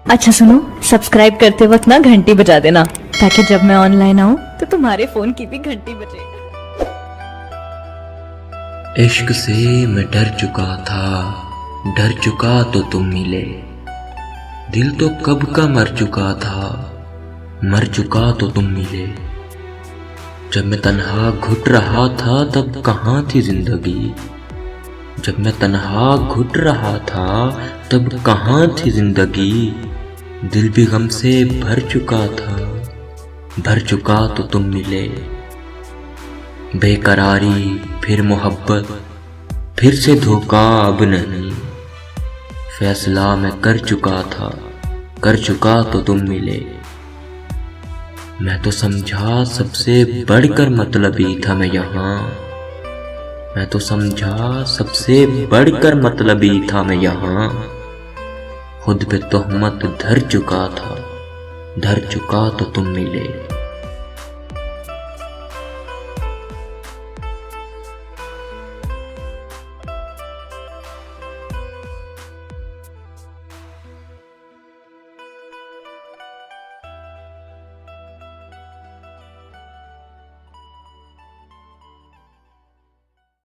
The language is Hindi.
अच्छा सुनो, सब्सक्राइब करते वक्त ना घंटी बजा देना, ताकि जब मैं ऑनलाइन आऊँ तो तुम्हारे फोन की भी घंटी बजे। इश्क से मैं डर चुका था, डर चुका तो तुम मिले। दिल तो कब का मर चुका था, मर चुका तो तुम मिले। जब मैं तन्हा घुट रहा था तब कहाँ थी जिंदगी, जब मैं तन्हा घुट रहा था तब कहाँ थी जिंदगी। दिल भी गम से भर चुका था, भर चुका तो तुम मिले। बेकरारी फिर मोहब्बत, फिर से धोखा अब नहीं। फैसला मैं कर चुका था, कर चुका तो तुम मिले। मैं तो समझा सबसे बढ़कर मतलबी था मैं यहाँ, मैं तो समझा सबसे बढ़कर मतलबी था मैं यहाँ। खुद पे तोहमत धर चुका था, धर चुका तो तुम मिले।